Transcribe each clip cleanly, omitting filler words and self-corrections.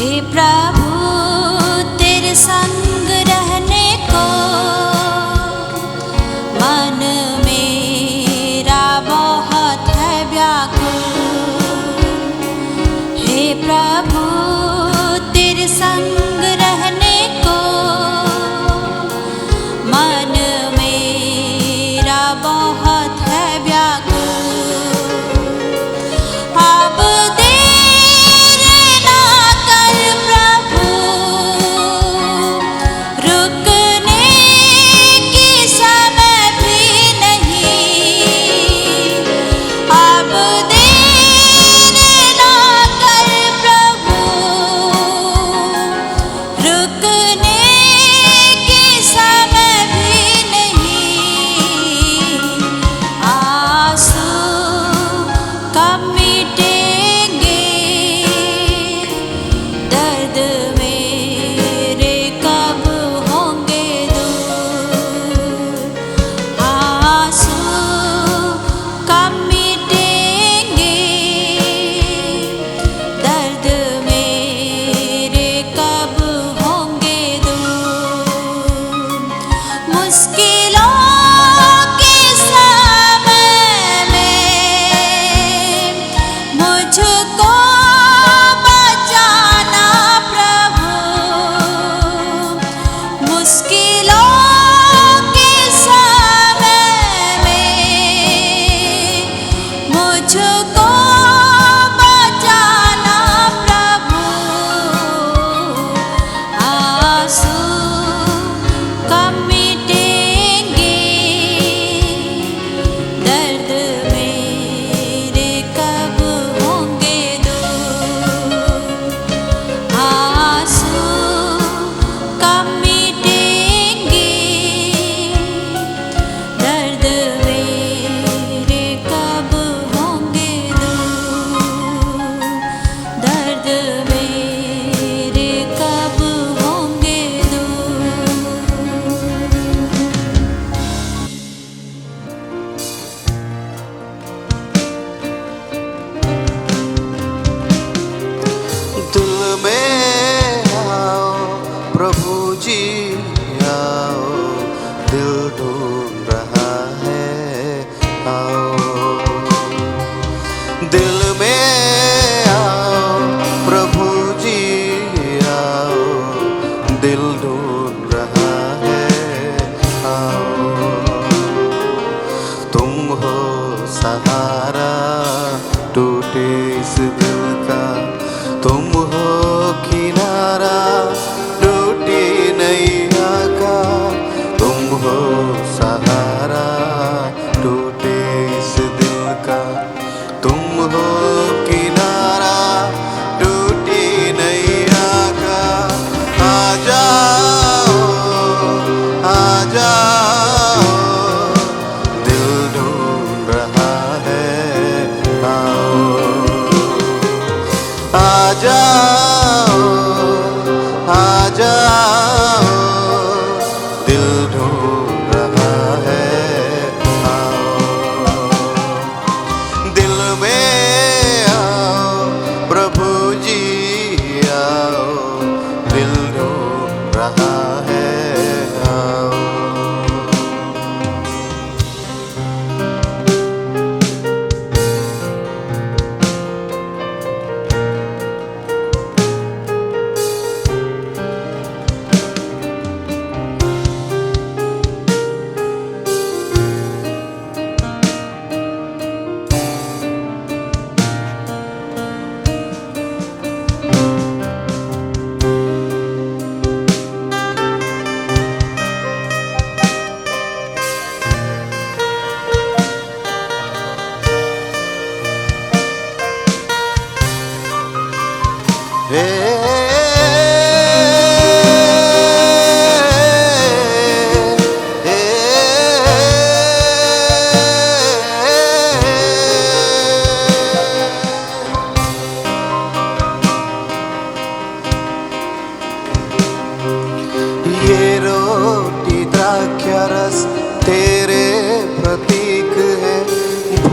प्रभु तेरे संग रहने को मन मेरा बहुत है व्याकुल। हे प्रभु तेरे संग रहने को मन मेरा बहुत है व्याकुल।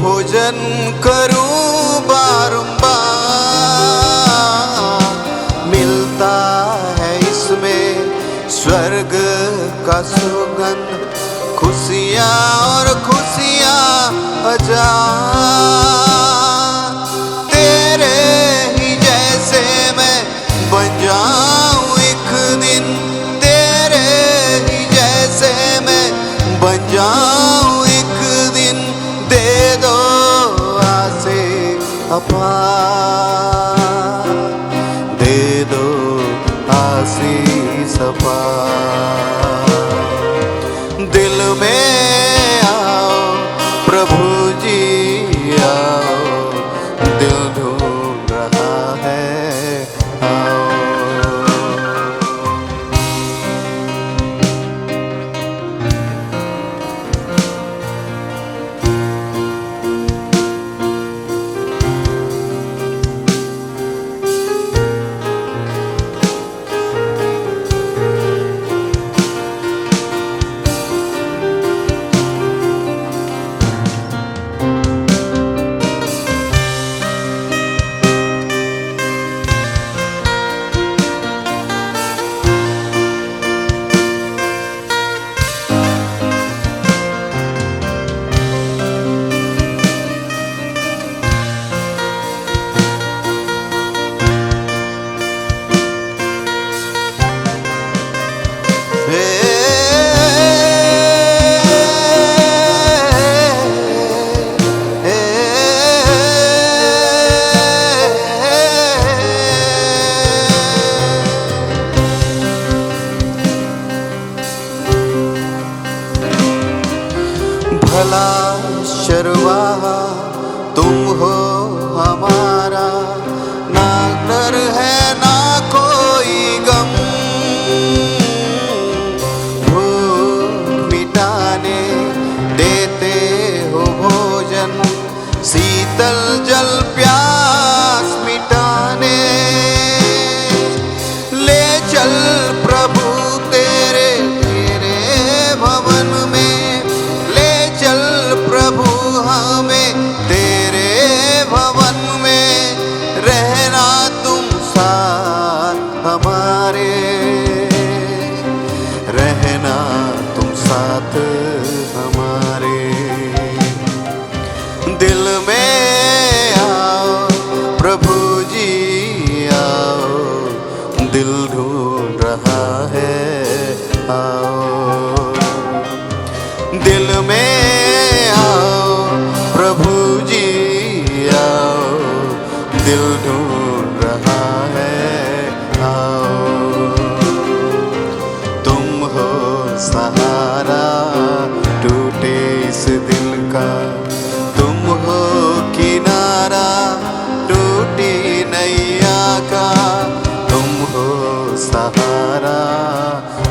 भोजन करूं बारंबार का सुगंध, खुशियाँ और खुशियाँ हजार। तेरे ही जैसे मैं बन जाऊं एक दिन, तेरे ही जैसे मैं बन जाऊं एक दिन। दे दो आसे अपार, दे दो आशीष अपार। दिल में आओ प्रभु जी आओ, दिल ढूंढ रहा है आओ। भला शर्वाहा तुम हो हमारा, ना डर है ना कोई गम। भूख मिटाने देते हो भोजन, शीतल जल प्यास मिटाने। ले चल प्रभु तेरे तेरे भवन में, ले चल प्रभु हमें तेरे भवन में। रहना तुम साथ हमारे, रहना तुम साथ हमारे। दिल में आओ प्रभु जी आओ, दिल ढूंढ रहा है आओ। दिल में आओ प्रभु जी आओ, दिल ढूंढ रहा है आओ। तुम हो सहारा टूटे इस दिल का, तुम हो किनारा टूटी नैया का। तुम हो सहारा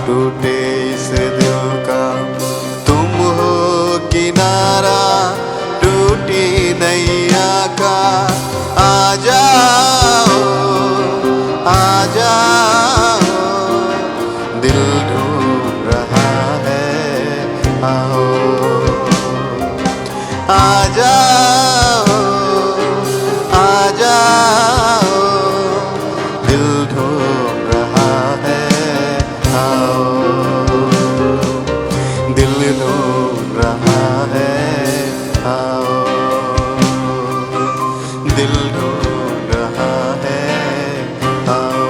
टूटे इस दिल का, तुम हो किनारा टूटी नैया का। आ जाओ आ जाओ, दिल ढूंढ रहा है आओ। आ जाओ आ जाओ, दिल ढूंढ रहा है आओ। दिल ढूंढ रहा है आओ, दिल ढूंढ रहा है आओ।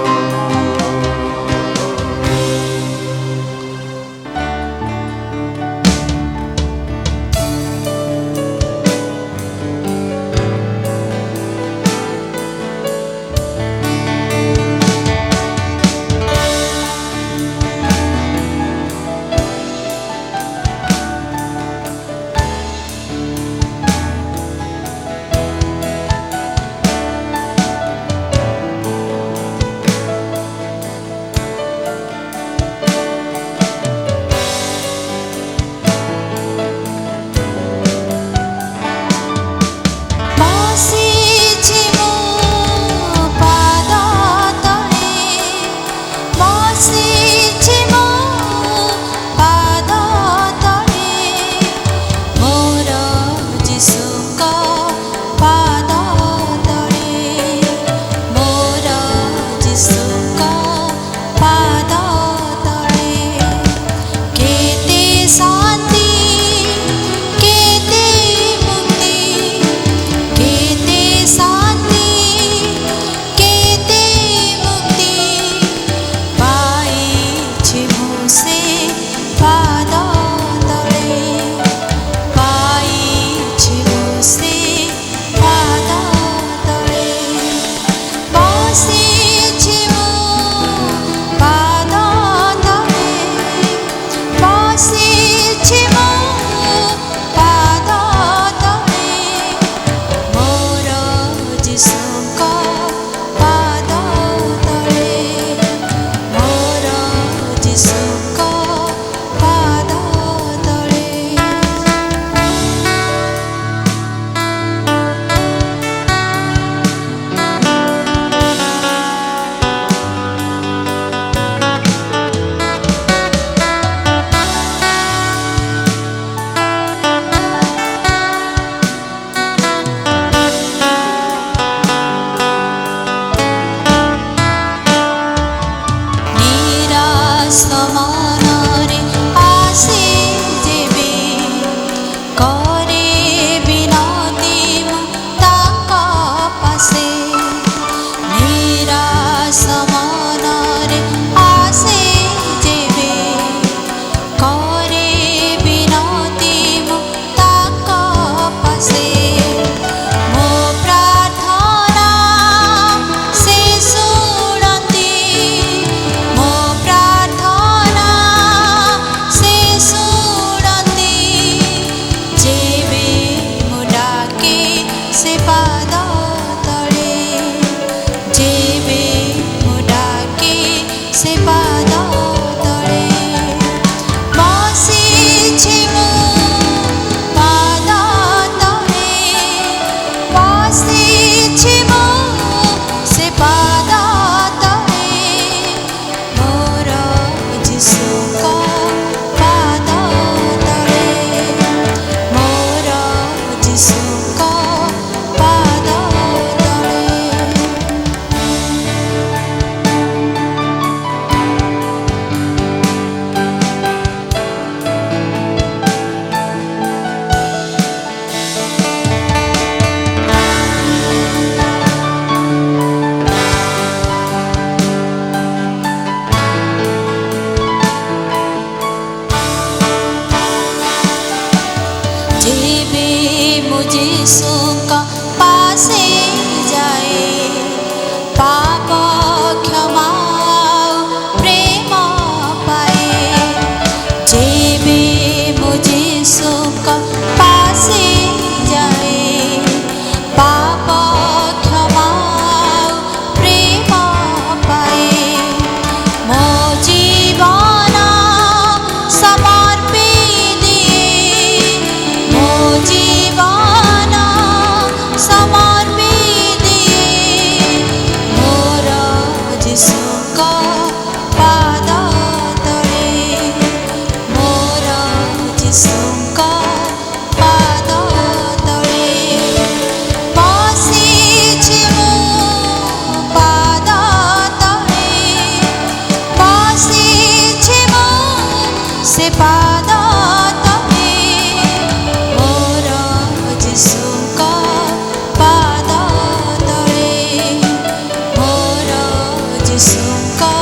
जिसुका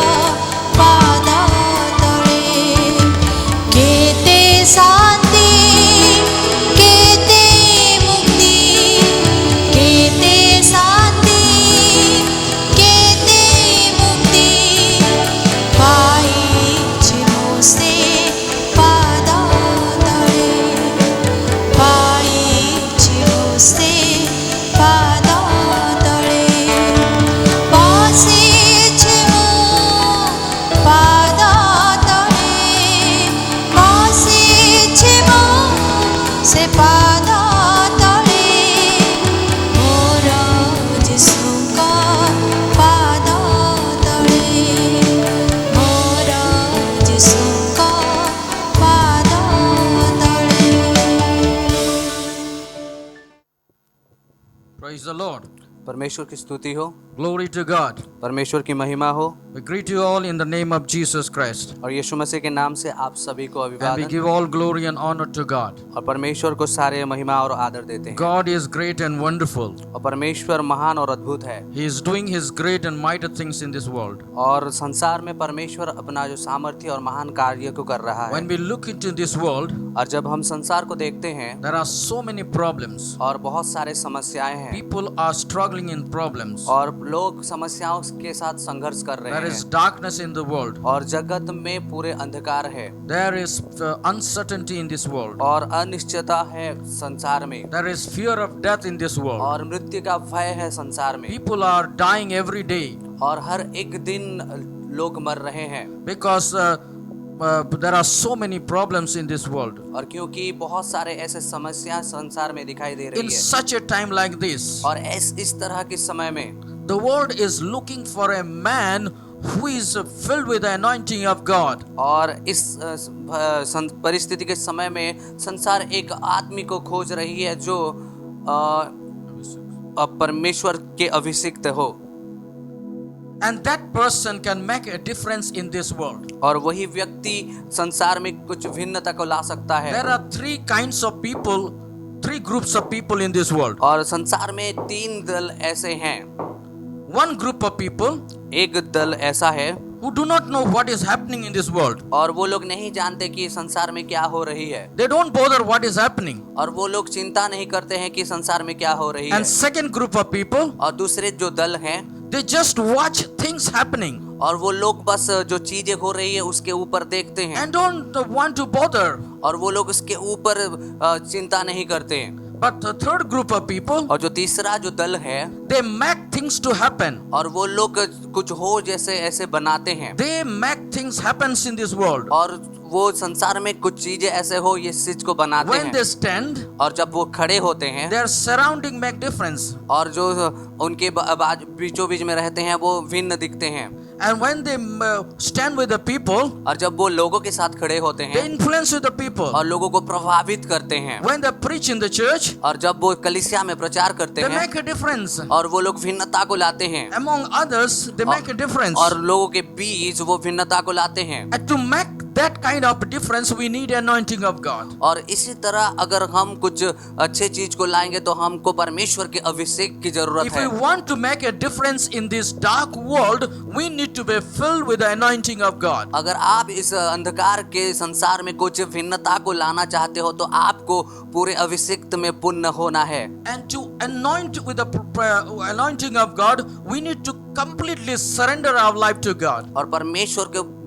पादा तळे केते शांती केते मुक्ती केते शांती केते मुक्ती पायीची मोसे पादा तळे पायीची मोसे पादा तळे पासीची मो पादा तळे पासीची मो से पादा तळे मोर जिसुका पादा तळे मोर जिसुका पादा तळे. Praise the Lord. परमेश्वर की स्तुति हो, Glory to God. परमेश्वर की महिमा हो We greet you all in the name of Jesus Christ. और यीशु मसीह के नाम से आप सभी को And we अभिवादन give all glory and honor to God. और परमेश्वर को सारे महिमा और आदर देते हैं. God is great and wonderful. और परमेश्वर महान और अद्भुत है He is doing His great and mighty things in this world. और संसार में परमेश्वर अपना जो सामर्थ्य और महान कार्य को कर रहा है. When we look into this world, और जब हम संसार को देखते हैं there are so many problems. और बहुत सारे समस्याएं हैं People are struggling in problems. और लोग समस्याओं के साथ संघर्ष कर रहे There is हैं darkness in the world. और जगत में पूरे अंधकार है There is uncertainty in this world. और अनिश्चितता है संसार में There is fear of death in this world. और मृत्यु का भय है संसार में People are dying every day और हर एक दिन लोग मर रहे हैं because there are so many problems in this world. और क्योंकि बहुत सारे ऐसे समस्या संसार में दिखाई दे रही In है such a time like this, और इस तरह के समय में the world is looking for a man who is filled with the anointing of God. और इस परिस्थिति के समय में संसार एक आदमी को खोज रही है जो परमेश्वर के अभिषिक्त हो And that person can make a difference in this world. और वही व्यक्ति संसार में कुछ भिन्नता को ला सकता है. There are three kinds of people, three groups of people in this world. और संसार में तीन दल ऐसे हैं. One group of people एक दल ऐसा है who do not know what is happening in this world. और वो लोग नहीं जानते कि संसार में क्या हो रही है. They don't bother what is happening. और वो लोग चिंता नहीं करते हैं कि संसार में क्या हो रही है. And second group of people, और दूसरे जो दल हैं they just watch things happening और वो लोग बस जो चीजें हो रही है उसके ऊपर देखते हैं and don't want to bother. और वो लोग उसके ऊपर चिंता नहीं करते हैं. But the third group of people, और जो तीसरा जो दल है they make things to happen. और वो लोग कुछ हो जैसे ऐसे बनाते हैं They make things happens in this world. और वो संसार में कुछ चीजें ऐसे हो ये चीज को बनाते When हैं. they stand, और जब वो खड़े होते हैं their surrounding make difference. और जो उनके बीचों बीच में रहते हैं वो भिन्न दिखते हैं. And when they stand with the people, और जब वो लोगों के साथ खड़े होते they हैं influence with the people. और लोगों को प्रभावित करते हैं. When they preach in the church, और जब वो कलीसिया में प्रचार करते they हैं make a difference. और वो लोग भिन्नता को लाते हैं Among others, they make a difference. और लोगों के बीच वो भिन्नता को लाते हैं. And to make that kind of difference, we need anointing of God. और इसी तरह अगर हम कुछ अच्छे चीज को लाएंगे तो हमको परमेश्वर के अभिषेक की जरूरत If है. we want to make a difference in this dark world, we need to be filled with the anointing of God. अगर आप इस अंधकार के संसार में कुछ भिन्नता को लाना चाहते हो तो आपको पूरे अभिषेक में पूर्ण होना है. And to anoint with the anointing of God, we need to completely surrender our life to God. और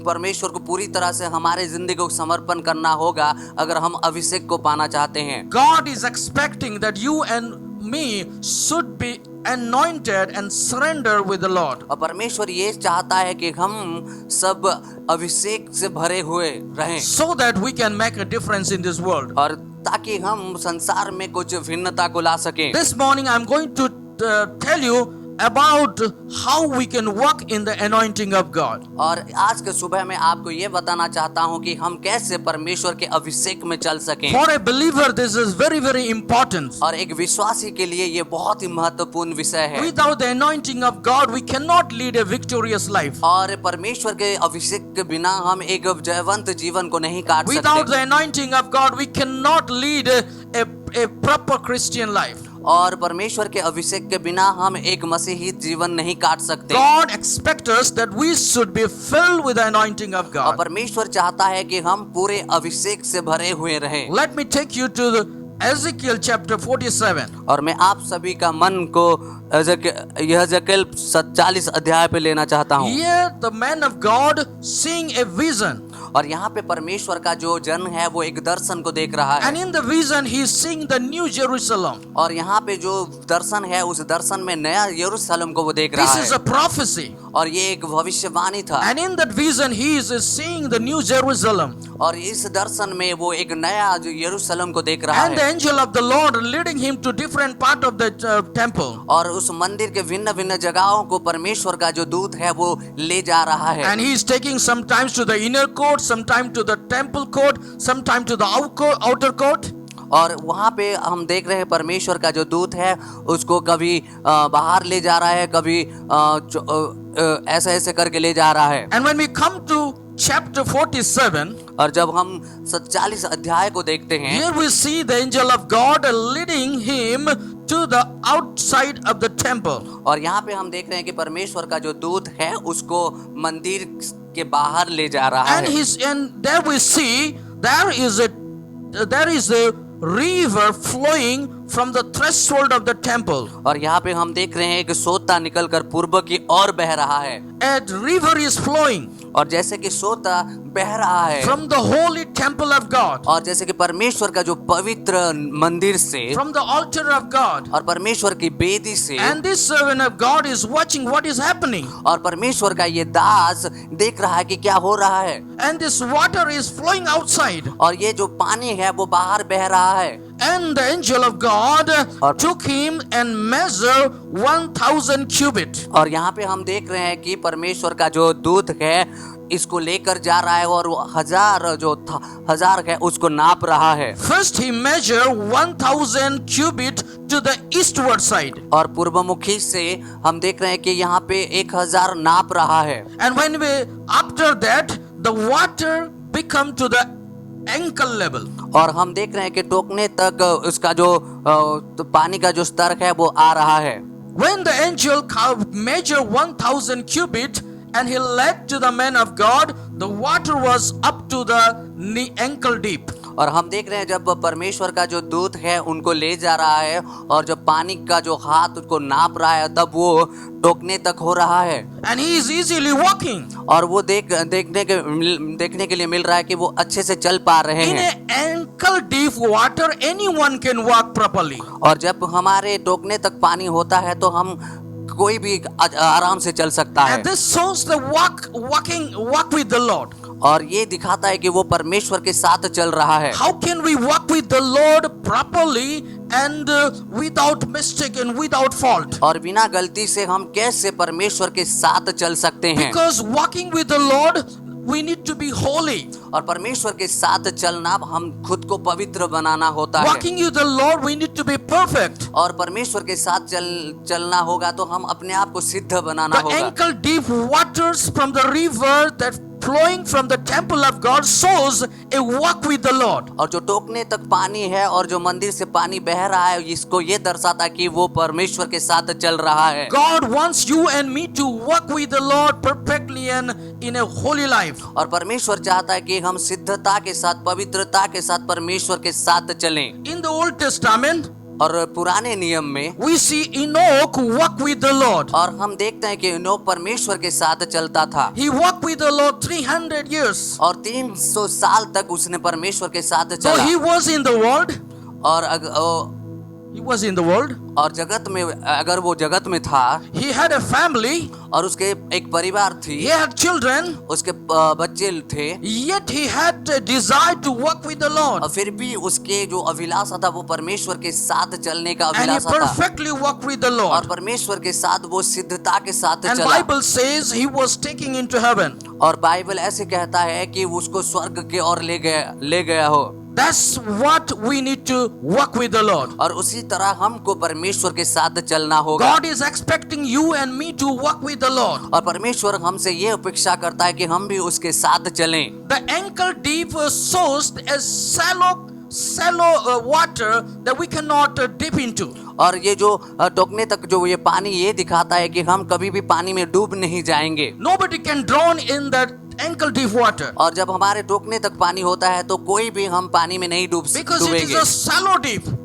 परमेश्वर को पूरी तरह से हमारे जिंदगी को समर्पण करना होगा अगर हम अभिषेक को पाना चाहते हैं. God is expecting that you and me should be anointed and surrender with the Lord. और परमेश्वर ये चाहता है कि हम सब अभिषेक से भरे हुए रहें So that we can make a difference in this world. और ताकि हम संसार में कुछ भिन्नता को ला सकें. This morning I'm going to tell you about how we can walk in the anointing of God. और आज के सुबह में आपको ये बताना चाहता हूँ कि हम कैसे परमेश्वर के अभिषेक में चल सकें. For a believer, this is very, very important. और एक विश्वासी के लिए ये बहुत ही महत्वपूर्ण विषय है. Without the anointing of God, we cannot lead a victorious life. और परमेश्वर के अभिषेक के बिना हम एक जयवंत जीवन को नहीं काट Without सकते. the anointing of God, we cannot lead a proper Christian life. और परमेश्वर के अभिषेक के बिना हम एक मसीही जीवन नहीं काट सकते। God expects us that we should be filled with the anointing of और God. परमेश्वर चाहता है कि हम पूरे अभिषेक से भरे हुए रहें। Let me take you to the Ezekiel chapter 47. और मैं आप सभी का मन को यहेजकेल 47 अध्याय पे लेना चाहता हूँ। Here the man of God seeing a vision, और यहाँ पे परमेश्वर का जो जन है वो एक दर्शन को देख रहा and है। in the vision he is seeing the new Jerusalem. और यहाँ पे जो दर्शन है उस दर्शन में नया यरूशलेम को वो देख रहा This is है। a prophecy, और ये एक भविष्यवाणी था। and in that vision he is seeing the new Jerusalem, और इस दर्शन में वो एक नया जो यरूशलेम को देख रहा and the है। angel of the Lord leading him to different part of the temple, और उस मंदिर के भिन्न भिन्न जगहों को परमेश्वर का जो दूत है वो ले जा रहा है। and he is taking sometimes to the inner court, sometimes to the temple court, sometimes to the outer court. और वहाँ पे हम देख रहे हैं परमेश्वर का जो दूत है उसको कभी बाहर ले जा रहा है, कभी ऐसे ऐसे करके ले जा रहा है। And when we come to chapter 47, और जब हम 47 अध्याय को देखते हैं, here we see the angel of God leading him to the outside of the temple. और यहाँ पे हम देख रहे हैं कि परमेश्वर का जो दूत है उसको मंदिर के बाहर ले जा रहा And है। and there we see there is a river flowing from the threshold of the temple. और यहाँ पे हम देख रहे हैं कि सोता निकलकर पूर्व की ओर बह रहा है। A river is flowing और जैसे कि सोता बह रहा है from the holy temple of God, और जैसे कि परमेश्वर का जो पवित्र मंदिर से from the altar of God. और परमेश्वर की बेदी से, And this servant of God is watching what is happening. और परमेश्वर का ये दास देख रहा है कि क्या हो रहा है। And this water is flowing outside. और ये जो पानी है वो बाहर बह रहा है। And the angel of God took him and measured 1,000 cubit. और यहाँ पे हम देख रहे हैं कि परमेश्वर का जो दूत है इसको लेकर जा रहा है और वो हजार है उसको नाप रहा है। First he measured 1,000 cubit to the eastward side. और पूर्वमुखी से हम देख रहे हैं कि यहाँ पे 1000 नाप रहा है। And after that the water become to the ankle level. और हम देख रहे हैं कि टोकने तक उसका जो तो पानी का जो स्तर है वो आ रहा है। When the angel measured 1,000 cubit and he led to the man of God, the water was up to the ankle deep. और हम देख रहे हैं जब परमेश्वर का जो दूत है उनको ले जा रहा है और जब पानी का जो हाथ उसको नाप रहा है तब वो टोकने तक हो रहा है। And he is easily walking. और वो देखने के लिए मिल रहा है कि वो अच्छे से चल पा रहे In हैं। an ankle deep water, anyone can walk properly. और जब हमारे टोकने तक पानी होता है तो हम कोई भी आराम से चल सकता है। And this shows the walk with the Lord. और ये दिखाता है कि वो परमेश्वर के साथ चल रहा है। How can we walk with the Lord properly and without mistake and without fault? और बिना गलती से हम कैसे परमेश्वर के साथ चल सकते हैं? Because walking with the Lord, we need to be holy. और परमेश्वर के साथ चलना हम खुद को पवित्र बनाना होता है। Walking with the Lord, we need to be perfect. और परमेश्वर के साथ चलना होगा तो हम अपने आप को सिद्ध बनाना The होगा। ankle deep waters from the river that flowing from the temple of God shows a walk with the Lord. और जो टोकने तक पानी है और जो मंदिर से पानी बह रहा है इसको ये दर्शाता है कि वो परमेश्वर के साथ चल रहा है। God wants you and me to walk with the Lord perfectly and in a holy life. और परमेश्वर चाहता है कि हम सिद्धता के साथ, पवित्रता के साथ परमेश्वर के साथ चलें। In the Old Testament, और पुराने नियम में we see Enoch walk with the Lord. और हम देखते हैं कि इनोक परमेश्वर के साथ चलता था। He walked with the Lord 300 years. और 300 साल तक उसने परमेश्वर के साथ So चला। he was in the world. और He was in the world. और जगत में, अगर वो जगत में था, He had a family. और उसके एक परिवार थी, He had children. उसके बच्चे थे, Yet he had a desire to walk with the Lord. और फिर भी उसके जो अभिलाषा था वो परमेश्वर के साथ चलने का And he अभिलाषा था। perfectly walked with the और Lord. परमेश्वर के साथ वो सिद्धता के साथ And चला। Bible says he was taking into heaven. और बाइबल ऐसे कहता है कि उसको स्वर्ग के ओर ले गया हो। That's what we need to walk with the Lord. और उसी तरह हमको परमेश्वर के साथ चलना होगा। God is expecting you and me to walk with the Lord. और परमेश्वर हमसे ये अपेक्षा करता है कि हम भी उसके साथ चलें। The ankle deep shows a shallow shallow water that we cannot dip into. और ये जो टोकने तक जो ये पानी ये दिखाता है कि हम कभी भी पानी में डूब नहीं जाएंगे। Nobody can drown in that ankle deep water और जब हमारे टोकने तक पानी होता है तो कोई भी हम पानी में नहीं because it is डूबेंगे, a shallow deep.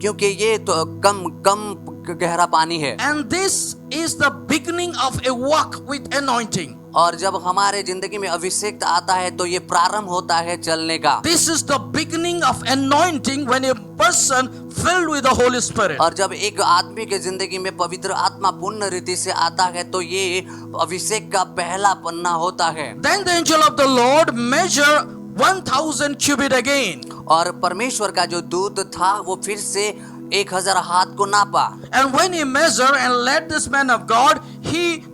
क्योंकि ये तो कम गहरा पानी है। And this is the beginning of a walk with anointing. और जब हमारे जिंदगी में अभिषेक आता है तो ये प्रारंभ होता है चलने का। This is the beginning of anointing when a person filled with the Holy Spirit. और जब एक आदमी के जिंदगी में पवित्र आत्मा पूर्ण रीति से आता है तो ये अभिषेक का पहला पन्ना होता है। Then the angel of the Lord measure 1000 cubit again. और परमेश्वर का जो दूत था वो फिर से 1000 हाथ को नापा। And when he measured and led this man of God,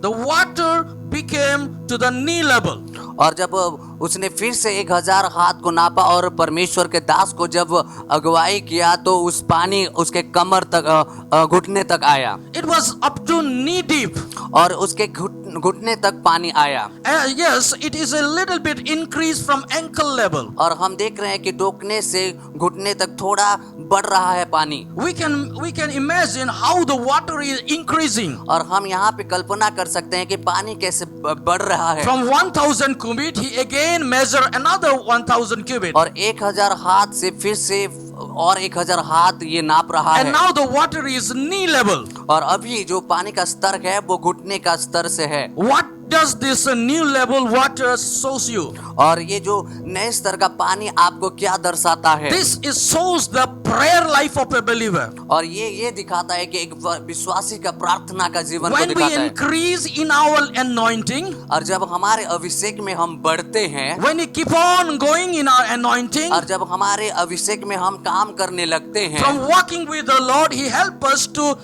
the water became to the knee level. और जब उसने फिर से 1000 हाथ को नापा और परमेश्वर के दास को जब अगुवाई किया तो उस पानी उसके कमर तक घुटने तक आया। It was up to knee deep. और उसके घुटने तक पानी आया। Yes, it is a little bit increase from ankle level. और हम देख रहे हैं कि टोकने से घुटने तक थोड़ा बढ़ रहा है पानी। We can imagine how the water is increasing. और हम यहाँ पे कल्पना कर सकते हैं कि पानी कैसे बढ़ रहा है। From 1000 cubit, he again measured another 1000 cubit. और 1000 हाथ से फिर से और 1000 हाथ ये नाप रहा And है। now the water is knee level. और अभी जो पानी का स्तर है वो घुटने का स्तर से है। What does this new level water shows you? और ये जो नए स्तर का पानी आपको क्या दर्शाता है? This is shows the prayer life of a believer. और ये दिखाता है कि एक विश्वासी का प्रार्थना का जीवन को When we दिखाता है। increase in our anointing, और जब हमारे अभिषेक में हम बढ़ते हैं, when we keep on going in our anointing, और जब हमारे अभिषेक में हम काम करने लगते हैं, from walking with the Lord, He help us to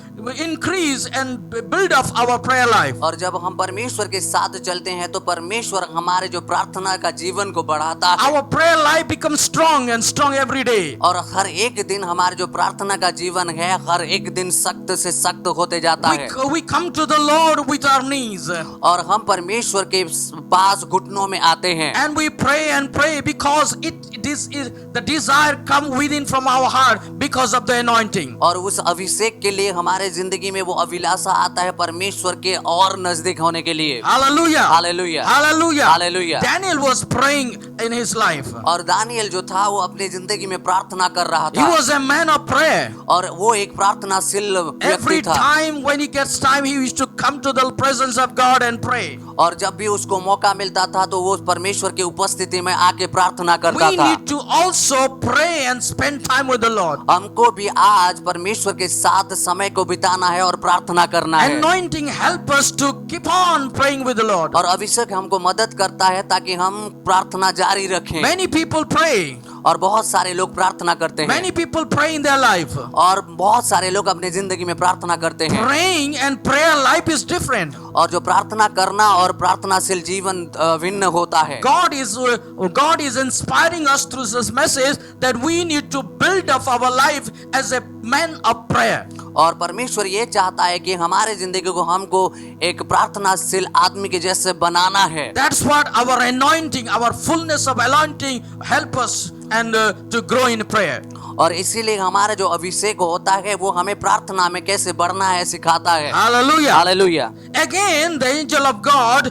increase and build up our prayer life. और जब हम परमेश्वर के साथ चलते हैं तो परमेश्वर हमारे जो प्रार्थना का जीवन को बढ़ाता है। Our prayer life becomes strong and strong every day. और हर एक दिन हमारे जो प्रार्थना का जीवन है हर एक दिन सख्त से सख्त होते जाता है। We come to the Lord with our knees. और हम परमेश्वर के पास घुटनों में आते हैं। And we pray because this is the desire come within from our heart because of the anointing. और उस अभिषेक के लिए हमारे जिंदगी में वो अभिलाषा आता है परमेश्वर के और नजदीक होने के लिए। Hallelujah. Hallelujah. Hallelujah. Hallelujah. Daniel was praying in his life. और दानियल जो था वो अपनी जिंदगी में प्रार्थना कर रहा He था। was a man of prayer. और वो एक प्रार्थनाशील Every व्यक्ति था। time when he gets time, he used to come to the presence of God and pray. और जब भी उसको मौका मिलता था तो वो परमेश्वर की उपस्थिति में आके प्रार्थना करता We था। need to also pray and spend time with the Lord. हमको भी आज परमेश्वर के साथ समय को बिताना है और प्रार्थना करना है। Anointing help us to keep on praying with the Lord. और अभिषेक हमको मदद करता है ताकि हम प्रार्थना जारी रखें। Many people pray. और बहुत सारे लोग प्रार्थना करते हैं। Many people pray in their life. और बहुत सारे लोग अपने जिंदगी में प्रार्थना करते हैं। Praying and prayer life is different. और जो प्रार्थना करना और प्रार्थनाशील जीवन भिन्न होता है। God is inspiring us through this message that we need to build up our life as a man of prayer. और परमेश्वर ये चाहता है कि हमारे जिंदगी को हमको एक प्रार्थनाशील आदमी के जैसे बनाना है। That's what our anointing, our fullness of anointing help us and to grow in prayer. और इसीलिए हमारा जो अभिषेक होता है वो हमें प्रार्थना में कैसे बढ़ना है सिखाता है। Hallelujah. Hallelujah. Again, the angel of God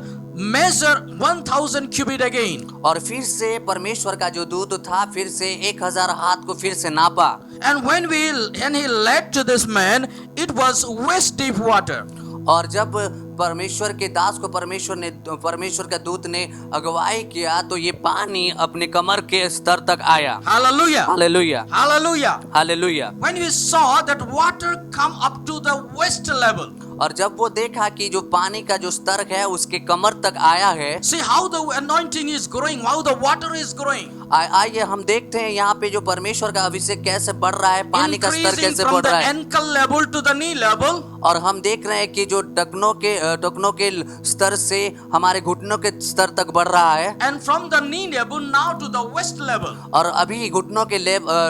measure 1000 cubit again. और फिर से परमेश्वर का जो दूत था फिर से 1000 हाथ को फिर से नापा। And when he led to this man, it was waist deep water. और जब परमेश्वर के दास को परमेश्वर का दूत ने अगुवाई किया तो ये पानी अपने कमर के स्तर तक आया। Hallelujah. Hallelujah. Hallelujah. Hallelujah. When we saw that water come up to the waist level. और जब वो देखा कि जो पानी का जो स्तर है उसके कमर तक आया है। See how the anointing is growing, how the water is growing. आइए हम देखते हैं यहाँ पे जो परमेश्वर का अभिषेक कैसे बढ़ रहा है, पानी का स्तर Increasing कैसे from बढ़ the रहा है। ankle level to the knee level. और हम देख रहे हैं कि जो टखनों के स्तर से हमारे घुटनों के स्तर तक बढ़ रहा है। And from the knee level now to the waist level. और अभी घुटनों के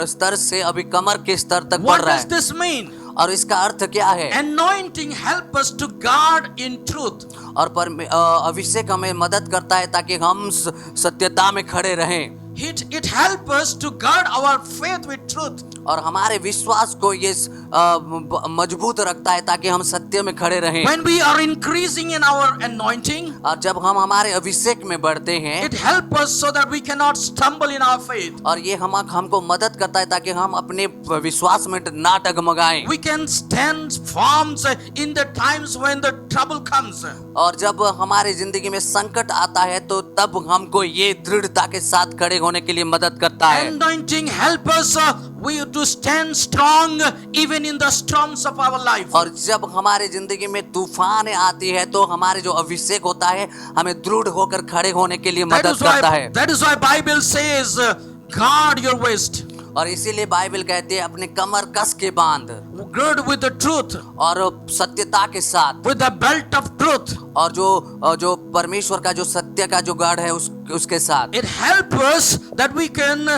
स्तर से अभी कमर के स्तर तक बढ़ What रहा does है। this mean? और इसका अर्थ क्या है? Anointing help us to guard in truth. और अभिषेक हमें मदद करता है ताकि हम सत्यता में खड़े रहें। it helps us to guard our faith with truth. और हमारे विश्वास को ये मजबूत रखता है ताकि हम सत्य में खड़े रहें। When we are increasing in our anointing, और जब हम हमारे अभिषेक में बढ़ते हैं, it helps us so that we cannot stumble in our faith. और ये हमको मदद करता है ताकि हम अपने विश्वास में ना डगमगाएं। We can stand firm in the times when the trouble comes. और जब हमारी जिंदगी में संकट आता है तो तब हमको ये दृढ़ता के साथ खड़े होने के लिए मदद करता है। Anointing help us we to stand strong even in the storms of our life. और जब हमारे जिंदगी में तूफान आती है तो हमारे जो अभिषेक होता है हमें दृढ़ होकर खड़े होने के लिए मदद करता है। That is why Bible says guard your waist. और इसीलिए बाइबल कहती है अपने कमर कस के बांध। Gird with the truth. और सत्यता के साथ। With the belt of truth. और जो परमेश्वर का जो सत्य का जो गढ़ है उसके साथ। It helps us that we can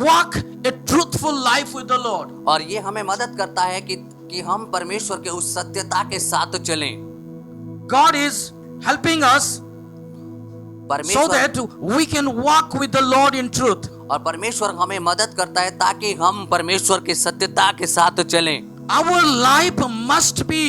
walk a truthful life with the Lord. और ये हमें मदद करता है कि हम परमेश्वर के उस सत्यता के साथ चलें। God is helping us so that we can walk with the Lord in truth. और परमेश्वर हमें मदद करता है ताकि हम परमेश्वर के सत्यता के साथ चलें। Our life must be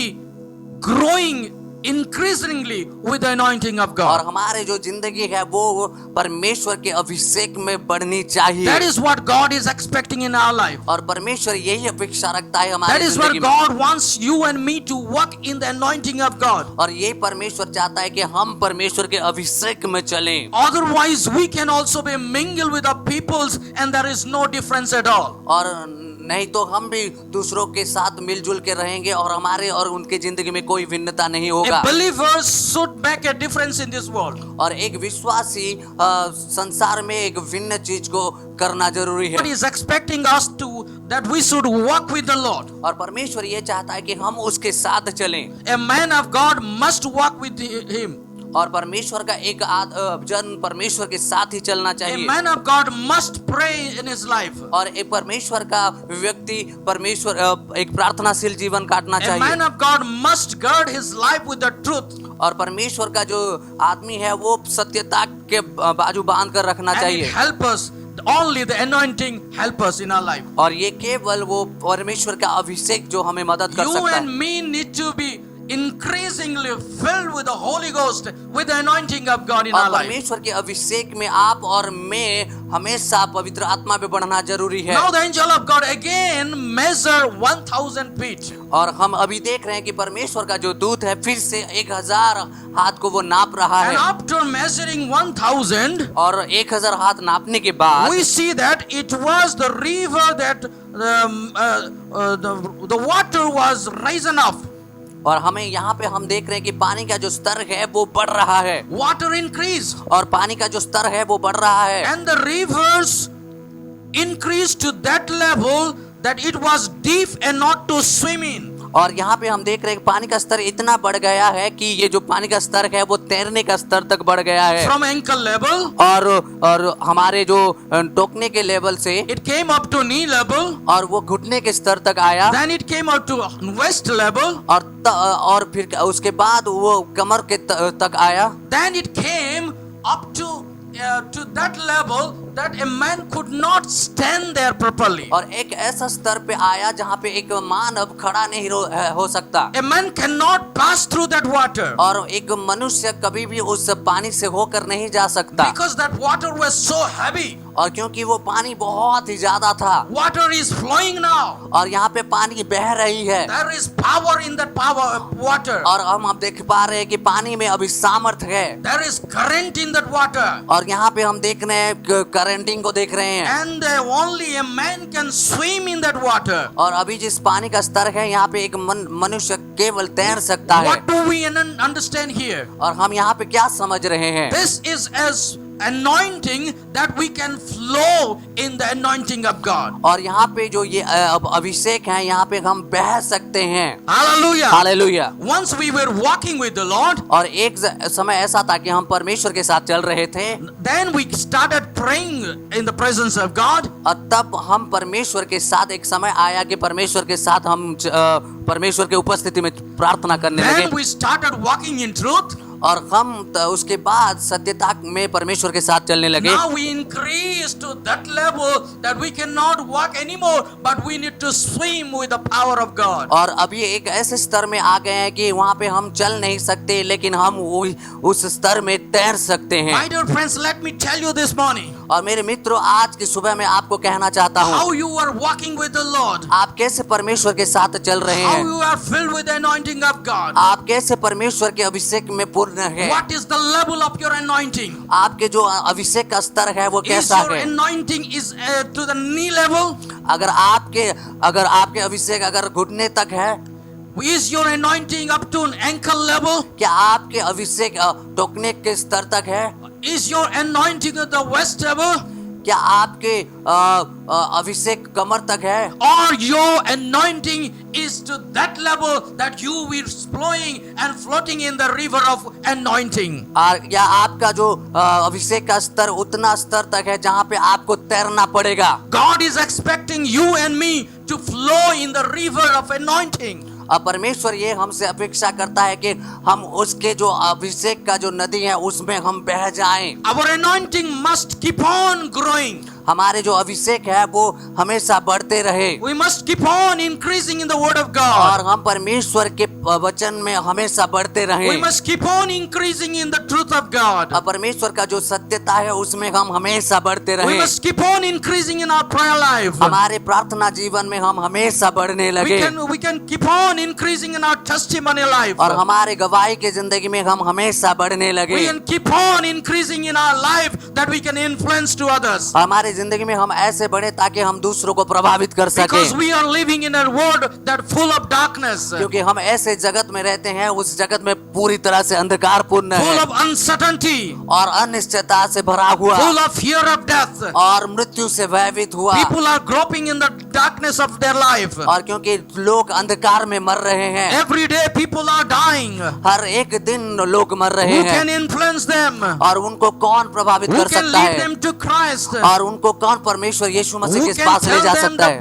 growing increasingly with the anointing of और God. हमारे जो जिंदगी है वो परमेश्वर के अभिषेक में बढ़नी चाहिए। That is what God is expecting in our life. और परमेश्वर यही अपेक्षा रखता है हमारी That is what जिंदगी में। God wants you and me to walk in the anointing of God. और ये परमेश्वर चाहता है कि हम परमेश्वर के अभिषेक में चलें। Otherwise we can also be mingled with the peoples and there is no difference at all. और नहीं तो हम भी दूसरों के साथ मिलजुल के रहेंगे और हमारे और उनके जिंदगी में कोई भिन्नता नहीं होगा। A believer should make a difference in this world. और एक विश्वासी संसार में एक भिन्न चीज को करना जरूरी है। God is expecting us to that we should walk with the Lord. और परमेश्वर ये चाहता है कि हम उसके साथ चलें। A man of God must walk with him. और परमेश्वर का एक जन परमेश्वर के साथ ही चलना A चाहिए। man of God must pray in his life. और एक परमेश्वर का व्यक्ति परमेश्वर एक प्रार्थनाशील जीवन काटना A चाहिए। man of God must guard his life with the truth. और परमेश्वर का जो आदमी है वो सत्यता के बाजू बांध कर रखना And चाहिए। it help us. Only the anointing help us in our life. और ये केवल वो परमेश्वर का अभिषेक जो हमें मदद कर You सकता and है। me need to be increasingly filled with the Holy Ghost, with the anointing of God in और our life. परमेश्वर के अभिषेक में आप और मैं हमेशा पवित्र आत्मा में बढ़ना जरूरी है। Now the angel of God again measure 1,000 feet. और हम अभी देख रहे हैं कि परमेश्वर का जो दूत है फिर से 1000 हाथ को वो नाप रहा And है। after measuring 1,000, और 1000 हाथ नापने के बाद we see that it was the river that the water was risen up. और हमें यहाँ पे हम देख रहे हैं कि पानी का जो स्तर है वो बढ़ रहा है। Water increased. और पानी का जो स्तर है वो बढ़ रहा है। And the rivers increased to that level that it was deep and not to swim in. और यहाँ पे हम देख रहे हैं पानी का स्तर इतना बढ़ गया है कि ये जो पानी का स्तर है वो तैरने का स्तर तक बढ़ गया है। From ankle level, और हमारे जो टोकने के लेवल से it came up to knee level. और वो घुटने के स्तर तक आया। Then it came up to waist level. और फिर उसके बाद वो कमर के तक आया। Then it came up to that level that a man could not stand there properly. और एक ऐसा स्तर पे आया जहाँ पे एक मानव खड़ा नहीं हो सकता। A man cannot pass through that water. और एक मनुष्य कभी भी उस पानी से होकर नहीं जा सकता। Because that water was so heavy. और क्योंकि वो पानी बहुत ही ज्यादा था। Water is flowing now. और यहाँ पे पानी बह रही है। There is power in that water. और हम देख पा रहे हैं कि पानी में अभी सामर्थ है। There is current in that water. और यहाँ पे हम देख रहे हैं करंटिंग को देख रहे हैं। And only a man can swim in that water. और अभी जिस पानी का स्तर है यहाँ पे एक मनुष्य केवल तैर सकता है। What do we understand here? और हम यहाँ पे क्या समझ रहे हैं? This is as anointing that we can flow in the anointing of God. और यहाँ पे जो ये अभिषेक है यहाँ पे हम बह सकते हैं। Hallelujah. Hallelujah. Once we were walking with the Lord. और एक समय ऐसा था कि हम परमेश्वर के साथ चल रहे थे। Then we started praying in the presence of God. और तब हम परमेश्वर के साथ एक समय आया कि परमेश्वर के साथ हम परमेश्वर के उपस्थिति में प्रार्थना करने लगे। Then we started walking in truth. और हम उसके बाद सत्यता में परमेश्वर के साथ चलने लगे। Now we increase to that level that we cannot walk anymore, but we need to swim with the power of God. और अब ये एक ऐसे स्तर में आ गए हैं कि वहाँ पे हम चल नहीं सकते, लेकिन हम उस स्तर में तैर सकते हैं। My dear friends, let me tell you this morning, और मेरे मित्रों, आज की सुबह मैं आपको कहना चाहता हूँ, how you are walking with the Lord, आप कैसे परमेश्वर के साथ चल रहे how हैं, you are filled with the anointing of God. आप कैसे परमेश्वर के अभिषेक में पूर्ण है, What is the level of your anointing? आपके जो अभिषेक का स्तर है वो Is कैसा your है। anointing is to the knee level? अगर आपके अभिषेक अगर घुटने तक है, Is your anointing up to an ankle level? क्या आपके अभिषेक टोकने के स्तर तक है, Is your anointing at the waist level? क्या आपके अभिषेक कमर तक है, Or your anointing is to that level that you will flowing and floating in the river of anointing? और या आपका जो अभिषेक का स्तर उतना स्तर तक है जहाँ पे आपको तैरना पड़ेगा। God is expecting you and me to flow in the river of anointing. अब परमेश्वर ये हमसे अपेक्षा करता है कि हम उसके जो अभिषेक का जो नदी है उसमें हम बह जाएं। Our anointing must keep on growing. हमारे जो अभिषेक है वो हमेशा बढ़ते रहे, We must keep on increasing in the word of और God. हम परमेश्वर के वचन में हमेशा बढ़ते रहे। We must keep on increasing in the truth of God. अब परमेश्वर का जो सत्यता है उसमें हम हमेशा बढ़ते We रहे। must keep on increasing in our prayer life. हमारे प्रार्थना जीवन में हम हमेशा बढ़ने लगे, We can keep on increasing in our testimony life. और हमारे गवाही के जिंदगी में हम हमेशा बढ़ने We लगे। can keep on increasing in our life that we can influence to others. हमारे जिंदगी में हम ऐसे बढ़े ताकि हम दूसरों को प्रभावित कर Because सकें, we are living in a world that full of darkness, क्योंकि हम ऐसे जगत में रहते हैं, उस जगत में पूरी तरह से अंधकार पूर्ण full है of uncertainty, और अनिश्चितता से भरा हुआ, full of fear of death. और मृत्यु से भयभीत हुआ, People are groping in the darkness of their life. और क्योंकि लोग अंधकार में मर रहे हैं, Every day people are dying. हर एक दिन लोग मर रहे Who हैं, can influence them? और उनको कौन प्रभावित Who कर can सकता lead है, them to Christ? और उनको कौन परमेश्वर यीशु मसीह Who के can पास ले tell जा them सकता है,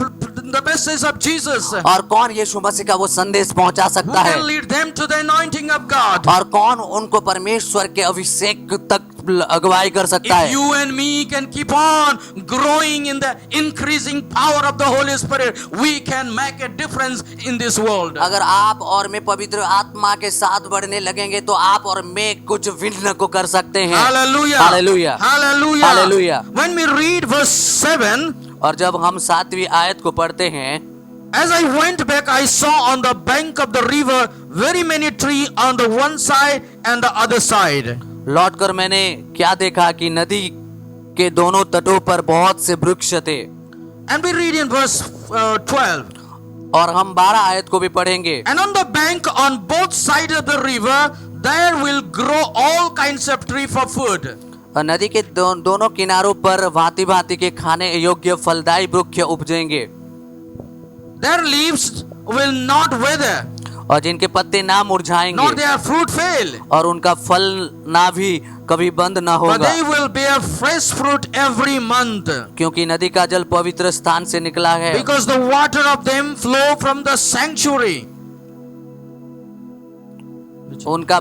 the message of Jesus? और कौन यीशु मसीह का वो संदेश पहुंचा Who सकता है, can lead them to the anointing of God? और कौन उनको परमेश्वर के अभिषेक तक अगुवाई कर सकता If है। you and me can keep on growing in the increasing power of the Holy Spirit, we can make a difference in this world. अगर आप और मैं पवित्र आत्मा के साथ बढ़ने लगेंगे तो आप और मैं कुछ भिन्न को कर सकते हैं। Hallelujah. Hallelujah. Hallelujah. Hallelujah. When we read verse 7, और जब हम 7वीं आयत को पढ़ते हैं, as I went back, I saw on the bank of the river very many trees on the one side and the other side. लौटकर मैंने क्या देखा कि नदी के दोनों तटों पर बहुत से वृक्ष थे। And we read in verse 12. और हम 12 आयत को भी पढ़ेंगे। And on the bank on both sides of the river, there will grow all kinds of tree for food. और नदी के दोनों किनारों पर भांति भांति के खाने योग्य फलदायी वृक्ष उपजेंगे, Their leaves will not wither, और जिनके पत्ते ना nor मुरझाएंगे, their fruit fail, और उनका फल ना भी कभी बंद ना but होगा, they will bear fresh fruit every month. क्योंकि नदी का जल पवित्र स्थान से निकला है, Because the water of them flow from the sanctuary. उनका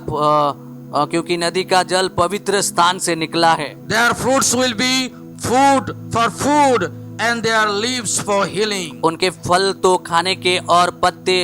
क्योंकि नदी का जल पवित्र स्थान से निकला है। Their fruits will be food for food and their leaves for healing. उनके फल तो खाने के और पत्ते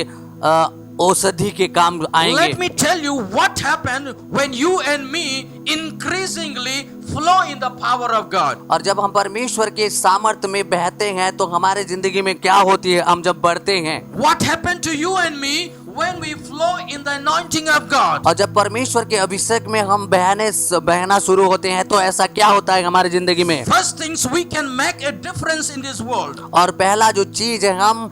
औषधि के काम आएंगे। Let me tell you what happened when you and me increasingly flow in the power of God. और जब हम परमेश्वर के सामर्थ्य में बहते हैं तो हमारे जिंदगी में क्या होती है, हम जब बढ़ते हैं। What happened to you and me when we flow in the anointing of God? और जब परमेश्वर के अभिषेक में हम बहना शुरू होते हैं तो ऐसा क्या होता है हमारी जिंदगी में। First things, we can make a difference in this world. और पहला जो चीज है, हम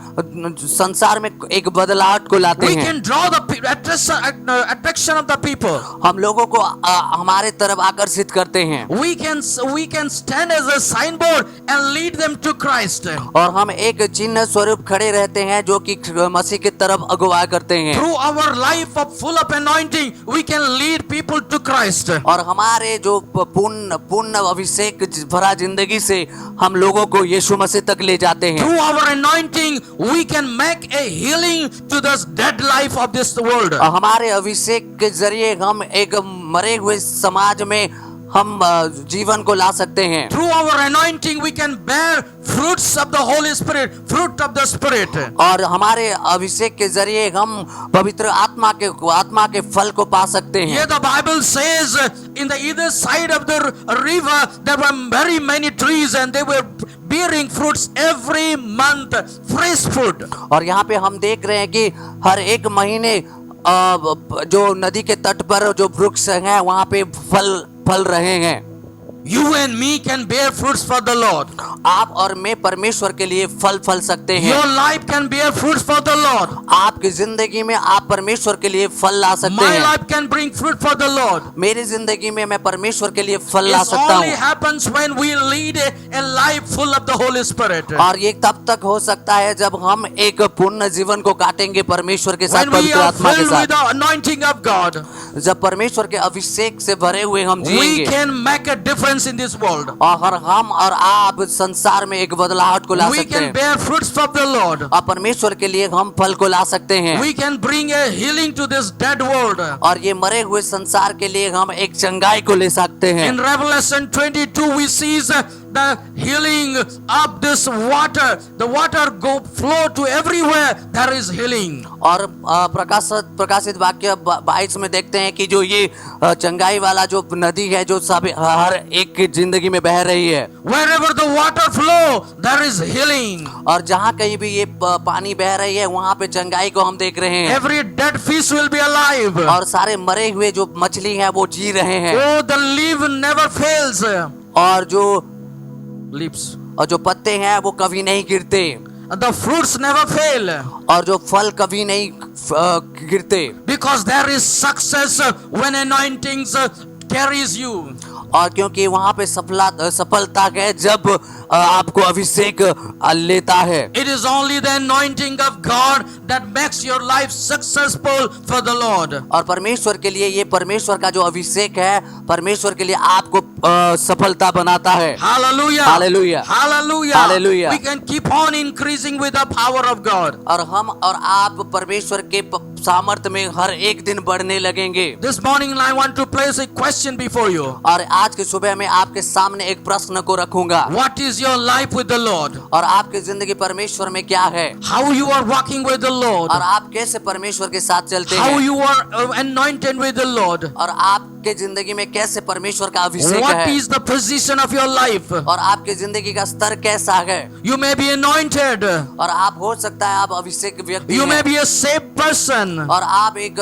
संसार में एक बदलाव को लाते We हैं। can draw the attraction of the people. हम लोगों को हमारे तरफ आकर्षित करते हैं, We can stand as a signboard and lead them to Christ. और हम एक चिन्ह स्वरूप खड़े रहते हैं जो कि मसीह की तरफ अगुवाई करते हैं। Through our life of full of anointing, we can lead people to Christ. और हमारे जो पूर्ण अभिषेक भरा जिंदगी से हम लोगों को यीशु मसीह तक ले जाते हैं। Through our anointing, we can make a healing to this dead life of this world. और हमारे अभिषेक के जरिए हम एक मरे हुए समाज में हम जीवन को ला सकते हैं। Through our anointing, we can bear fruits of the Holy Spirit, fruit of the Spirit. और हमारे अभिषेक के जरिए हम पवित्र आत्मा के फल को पा सकते हैं। Here the Bible says, in the either side of the river, there were very many trees, and they were bearing fruits every month, fresh fruit. और यहाँ पे हम देख रहे हैं कि हर एक महीने जो नदी के तट पर जो वृक्ष हैं वहाँ पे फल रहे हैं। You and me can bear fruits for the Lord. आप और मैं परमेश्वर के लिए फल सकते हैं। Your life can bear fruits for the Lord. आपकी जिंदगी में आप परमेश्वर के लिए फल ला सकते My हैं। life can bring fruit for the Lord. मेरी जिंदगी में मैं परमेश्वर के लिए फल ला It सकता only हूँ। happens when we lead a life full of the Holy Spirit. और ये तब तक हो सकता है जब हम एक पूर्ण जीवन को काटेंगे परमेश्वर के साथ, When we पवित्र are आत्मा के filled with साथ। the anointing of God, जब परमेश्वर के अभिषेक से भरे हुए हम we जिएंगे can make a difference in this world. और हम और आप संसार में एक बदलाहट को ला We सकते can हैं। bear fruits for the Lord. और परमेश्वर के लिए हम फल को ला सकते हैं। We can bring a healing to this dead world. और ये मरे हुए संसार के लिए हम एक चंगाई को ले सकते हैं। In Revelation 22, we see the healing of this water. The water flow to everywhere. There is healing. और प्रकाशित वाक्य 22 में देखते हैं कि जो ये चंगाई वाला जो नदी है जो सब हर एक की जिंदगी में बह रही है। Wherever the water flow, there is healing. और जहाँ कहीं भी ये पानी बह रही है वहाँ पे चंगाई को हम देख रहे हैं। Every dead fish will be alive. और सारे मरे हुए जो मछली हैं वो जी रहे हैं। Oh, the leaf never fails. और जो Leaves. पत्ते हैं वो कभी नहीं गिरते। The fruits never fail. और जो फल कभी नहीं गिरते। Because there is success when anointings carries you. और क्योंकि वहाँ पे सफलता है जब आपको अभिषेक लेता है। It is only the anointing of God that makes your life successful for the Lord. और परमेश्वर के लिए ये परमेश्वर का जो अभिषेक है परमेश्वर के लिए आपको सफलता बनाता है। Hallelujah. Hallelujah. Hallelujah. Hallelujah. We can keep on increasing with the power of God. और हम और आप परमेश्वर के सामर्थ्य में हर एक दिन बढ़ने लगेंगे। This morning I want to place a question before you. और आज की सुबह में आपके सामने एक प्रश्न को रखूंगा। What is your life with the Lord? और आपकी जिंदगी परमेश्वर में क्या है? How you are walking with the Lord? और आप कैसे परमेश्वर के साथ चलते How हैं? you are anointed with the Lord? और आपके जिंदगी में कैसे परमेश्वर का अभिषेक What है? is the position of your life? और आपकी जिंदगी का स्तर कैसा है? You may be anointed. और आप हो सकता है आप अभिषेक व्यक्ति You may हैं। be a saved person. और आप एक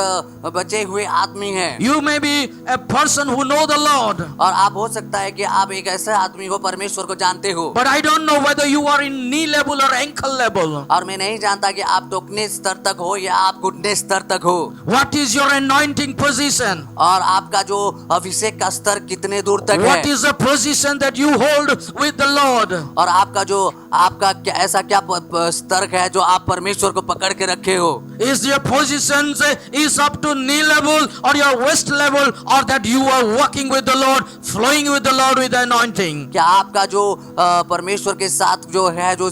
बचे हुए आदमी हैं। You may be a person who know the Lord. और आप हो सकता है कि आप एक ऐसे आदमी हो परमेश्वर को जानते हो। But I don't know whether you are in knee level or ankle level. और मैं नहीं जानता कि आप टोकने स्तर तक हो या आप घुटने स्तर तक हो। What is your anointing position? और आपका जो अभिषेक का स्तर कितने दूर तक What है? is the position that you hold with the Lord? और आपका क्या ऐसा क्या स्तर है जो आप परमेश्वर को पकड़ के रखे हो? Is your position is up to knee level or your waist level, or that you are walking with the Lord, flowing with the Lord with the anointing? क्या आपका जो परमेश्वर के साथ जो है जो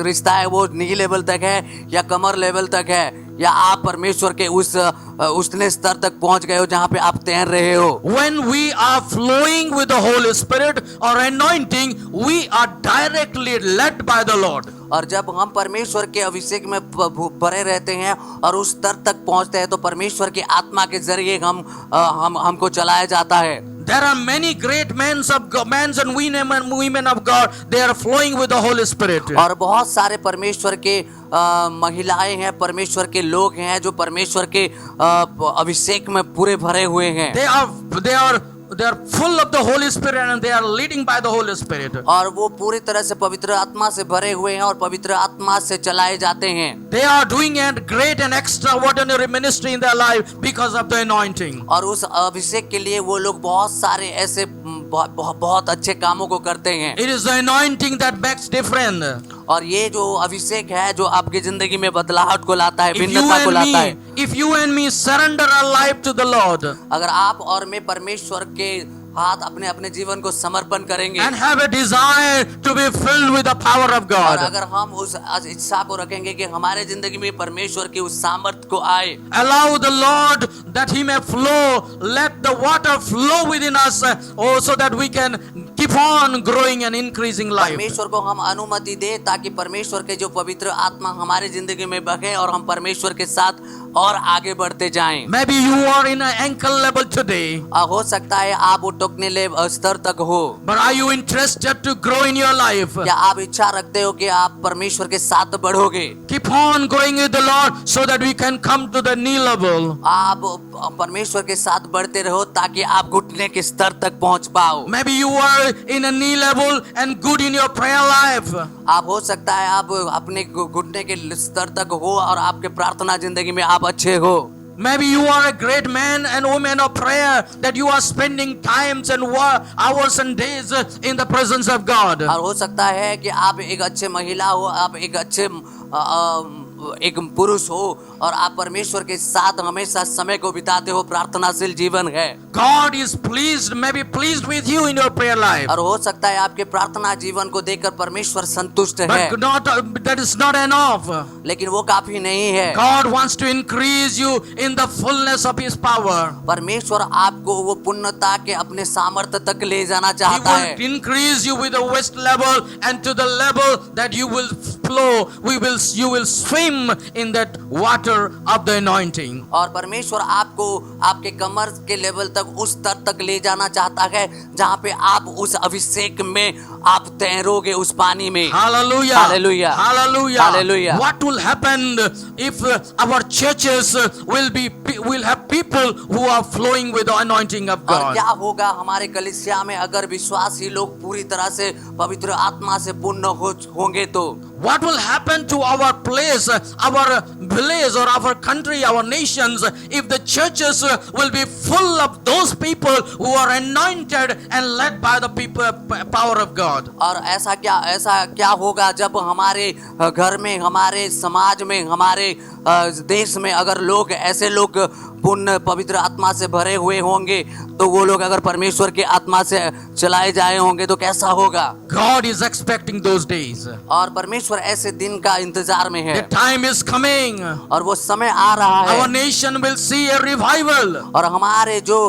रिश्ता है वो नी लेवल तक है या कमर लेवल तक है, या आप परमेश्वर के उतने स्तर तक पहुंच गए हो जहाँ पे आप तैर रहे हो? When we are flowing with the Holy Spirit or anointing, we are directly led by the Lord. और जब हम परमेश्वर के अभिषेक में भरे रहते हैं और उस स्तर तक पहुंचते हैं तो परमेश्वर की आत्मा के जरिए हमको चलाया जाता है। There are many great men and women of God. They are flowing with the Holy Spirit. और बहुत सारे परमेश्वर के महिलाएं हैं, परमेश्वर के लोग हैं जो परमेश्वर के अभिषेक में पूरे भरे हुए हैं। They are full of the Holy Spirit and they are leading by the Holy Spirit. और वो पूरी तरह से पवित्र आत्मा से भरे हुए हैं और पवित्र आत्मा से चलाए जाते हैं। They are doing a great and extraordinary ministry in their life because of the anointing. और उस अभिषेक के लिए वो लोग बहुत सारे ऐसे बहुत अच्छे कामों को करते हैं। It is the anointing that makes difference. और ये जो अभिषेक है जो आपकी जिंदगी में बदलाहट को लाता है, भिन्नता को लाता है। If you and me surrender our life to the Lord, अगर आप और मैं परमेश्वर के हाथ अपने अपने जीवन को समर्पण करेंगे and have a desire to be filled with the power of और God. अगर हम उस इच्छा को रखेंगे कि हमारे जिंदगी में परमेश्वर की उस सामर्थ को आए, Allow the Lord that He may flow. Let the water flow within us, oh, so that we can keep on growing and increasing life. परमेश्वर को हम अनुमति दे ताकि परमेश्वर के जो पवित्र आत्मा हमारे जिंदगी में बहे और हम परमेश्वर के साथ और आगे बढ़ते जाएं। Maybe you are in an ankle level today, हो सकता है आप वो टोकने ले स्तर तक हो, but are you interested to grow in your life? क्या आप इच्छा रखते हो कि आप परमेश्वर के साथ बढ़ोगे? Keep on going with the Lord so that we can come to the knee level. आप परमेश्वर के साथ बढ़ते रहो ताकि आप घुटने के स्तर तक पहुंच पाओ। Maybe you are in a knee level and good in your prayer life. आप हो सकता है आप अपने घुटने के स्तर तक हो और आपके प्रार्थना जिंदगी में आप अच्छे हो। Maybe you are a great man and woman of prayer, that you are spending times and hours and days in the presence of God. और हो सकता है कि आप एक अच्छे महिला हो, आप एक अच्छे एक पुरुष हो और आप परमेश्वर के साथ हमेशा समय को बिताते हो, प्रार्थनाशील जीवन है। God is pleased, maybe pleased with you in your prayer life. और हो सकता है आपके प्रार्थना जीवन को देखकर परमेश्वर संतुष्ट है, But that is not enough. लेकिन वो काफी नहीं है। God wants to increase you in the fullness of His power. परमेश्वर आपको वो पूर्णता के अपने सामर्थ्य तक ले जाना He चाहता है। will increase you with the waist level and to the level that you will flow. You will swim in that water of the anointing. और परमेश्वर आपको आपके कमर के लेवल तक उस स्तर तक ले जाना चाहता है जहाँ पे आप उस अभिषेक में आप तैरोगे उस पानी में। Hallelujah. Hallelujah. Hallelujah. Hallelujah. What will happen if our churches will have people who are flowing with the anointing of और God? क्या होगा हमारे कलीसिया में अगर विश्वासी लोग पूरी तरह से पवित्र आत्मा से पूर्ण होंगे तो? What will happen to our place, our village or our country, our nations, if the churches will be full of those people who are anointed and led by the power of God? और ऐसा क्या होगा जब हमारे घर में, हमारे समाज में, हमारे देश में अगर लोग ऐसे लोग पूर्ण पवित्र आत्मा से भरे हुए होंगे, तो वो लोग अगर परमेश्वर के आत्मा से चलाए जाए होंगे तो कैसा होगा? God is expecting those days. और परमेश्वर ऐसे दिन का इंतजार में है। The time is coming. और वो समय आ रहा है। Our nation will see a revival. और हमारे जो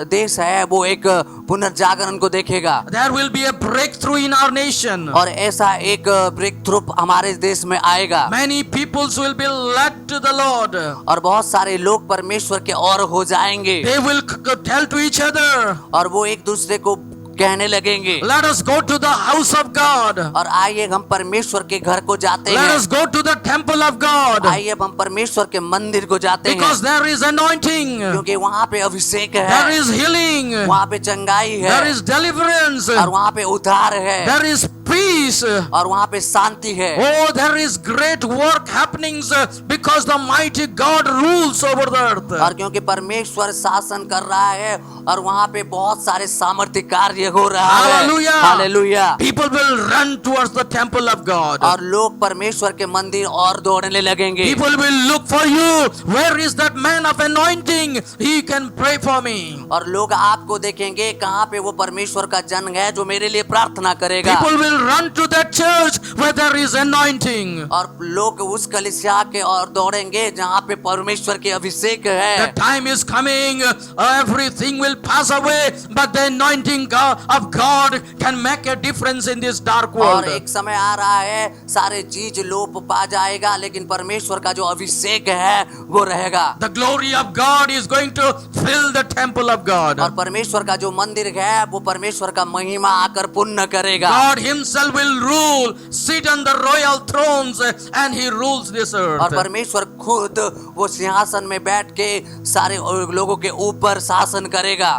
देश है वो एक पुनर्जागरण को देखेगा। There will be a breakthrough in our nation. और ऐसा एक ब्रेक थ्रू हमारे देश में आएगा। Many peoples will be led to the Lord. और बहुत सारे लोग परमेश्वर के और हो जाएंगे। They will tell to each other, और वो एक दूसरे को कहने लगेंगे, let us go to the house of God. और आइए हम परमेश्वर के घर को जाते Let हैं। us go to the temple of God. आइए हम परमेश्वर के मंदिर को जाते हैं, Because there is anointing. क्योंकि वहाँ पे अभिषेक है, There is healing. वहाँ पे चंगाई है, There is deliverance. और वहाँ पे उद्धार है, There is peace. और वहाँ पे शांति है। Oh, there is great work happenings because the mighty God rules over the earth. और क्योंकि परमेश्वर शासन कर रहा है और वहाँ पे बहुत सारे सामर्थ्य कार्य हो रहा है। Hallelujah. Hallelujah. People will run towards the temple of God. और लोग परमेश्वर के मंदिर और दौड़ने लगेंगे। People will look for you. Where is that man of anointing? He can pray for me. और लोग आपको देखेंगे, कहाँ पे वो परमेश्वर का जन है जो मेरे लिए प्रार्थना करेगा। People will run to that church where there is anointing. और लोग उस कलीसिया के और दौड़ेंगे जहाँ पे परमेश्वर के अभिषेक है। The time is coming. Everything will pass away, but the anointing of God can make a difference in this dark world. और एक समय आ रहा है सारे चीज लोप पा जाएगा, लेकिन परमेश्वर का जो अभिषेक है वो रहेगा। The glory of God is going to fill the temple of God. और परमेश्वर का जो मंदिर है वो परमेश्वर का महिमा आकर पूर्ण करेगा। God himself will rule, sit on the royal thrones, and he rules this और earth. परमेश्वर खुद वो सिंहासन में बैठ के सारे लोगों के ऊपर शासन करेगा।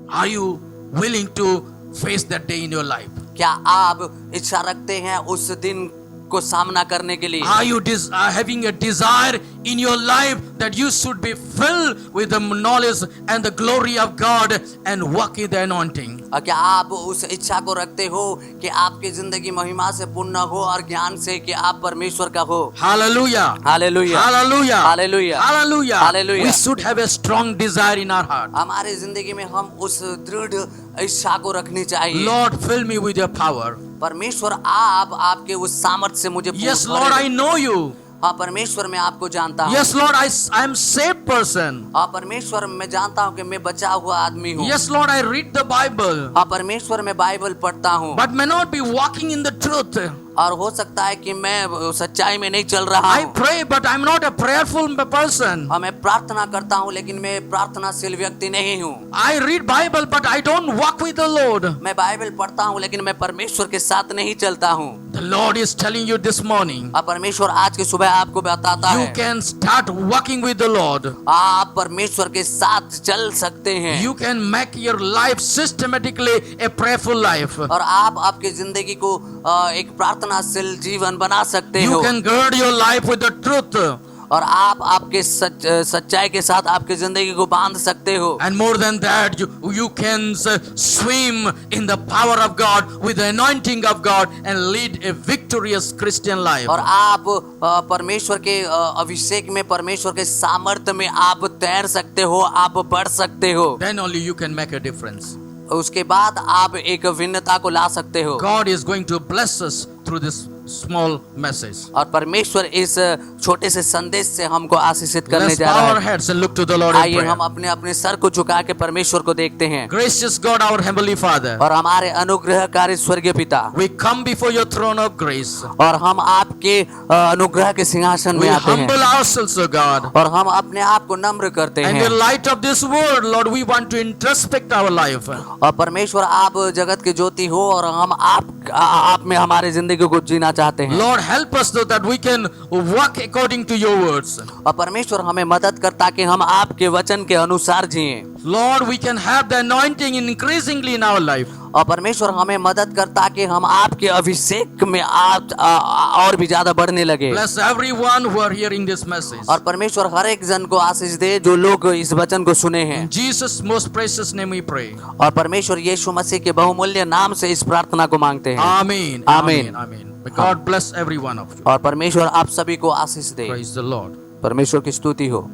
Are you willing to face that day in your life? क्या आप इच्छा रखते हैं उस दिन को सामना करने के लिए? Are you having a desire in your life that you should be filled with the knowledge and the glory of God and walk in the anointing. और क्या आप उस इच्छा को रखते हो कि आपकी जिंदगी महिमा से पूर्ण हो और ज्ञान से कि आप परमेश्वर का हो? Hallelujah. Hallelujah, Hallelujah. Hallelujah, Hallelujah. Hallelujah. We should have a strong desire in our heart. हमारे जिंदगी में हम उस दृढ़ इच्छा को रखनी चाहिए। Lord, fill me with your power. परमेश्वर आप आपके उस सामर्थ्य से मुझे Yes, पूर्ण Lord, भरे। I know you. हाँ परमेश्वर मैं आपको जानता हूँ। Yes, Lord, I am saved person. हाँ परमेश्वर मैं जानता हूँ कि मैं बचा हुआ आदमी हूँ। Yes, Lord, I read the Bible, हाँ परमेश्वर मैं बाइबल पढ़ता हूँ। but may not be walking in the truth. और हो सकता है कि मैं सच्चाई में नहीं चल रहा I हूँ। pray, but I'm not a prayerful person. हाँ मैं प्रार्थना करता हूँ लेकिन मैं प्रार्थनाशील व्यक्ति नहीं हूँ। I read Bible, but I don't walk with the Lord. मैं बाइबल पढ़ता हूँ लेकिन मैं परमेश्वर के साथ नहीं चलता हूँ। The Lord is telling you this morning, अब परमेश्वर आज की सुबह आपको बताता you है can start walking with the Lord. आप परमेश्वर के साथ चल सकते हैं You can make your life systematically a prayerful life. और आप आपकी जिंदगी को एक प्रार्थनाशील जीवन बना सकते You हो can gird your life with the truth. और आप आपके सच्चाई के साथ आपकी जिंदगी को बांध सकते हो। And more than that, you can swim in the power of God with the anointing of God and lead a victorious Christian life. और आप परमेश्वर के अभिषेक में परमेश्वर के सामर्थ्य में आप तैर सकते हो, आप बढ़ सकते हो। Then only you can make a difference. उसके बाद आप एक भिन्नता को ला सकते हो। God is going to bless us through this small message. और परमेश्वर इस छोटे से संदेश से हमको आशीषित करने Let's जा bow रहा our है। heads and look to the Lord in आइए prayer. हम अपने अपने सर को झुका के परमेश्वर को देखते हैं। Gracious God, our Heavenly Father, और हमारे अनुग्रहकारी स्वर्गीय पिता, we come before your throne of grace. और हम आपके अनुग्रह के सिंहासन We में आते हैं humble ourselves, O God. और हम अपने आप को नम्र करते And in हैं। the light of this word, Lord, we want to introspect our life. और परमेश्वर आप जगत की ज्योति हो और हम आप में हमारे जिंदगी को जीना चाहते हैं। Lord, help us so that we can walk according to your words. और परमेश्वर हमें मदद कर ताकि हम आपके वचन के अनुसार जिएं। Lord, we can have the anointing increasingly in our life. और परमेश्वर हमें मदद कर ताकि हम आपके अभिषेक में आप और भी ज्यादा बढ़ने लगे। Bless everyone who are hearing this message. और परमेश्वर हर एक जन को आशीष दे जो लोग इस वचन को सुने हैं। In Jesus' most precious name we pray. और परमेश्वर यीशु मसीह के बहुमूल्य नाम से इस प्रार्थना को मांगते हैं। Amen. Amen. Amen. May God bless every one of you. और परमेश्वर आप सभी को आशीष दे। Praise the Lord. परमेश्वर की स्तुति हो।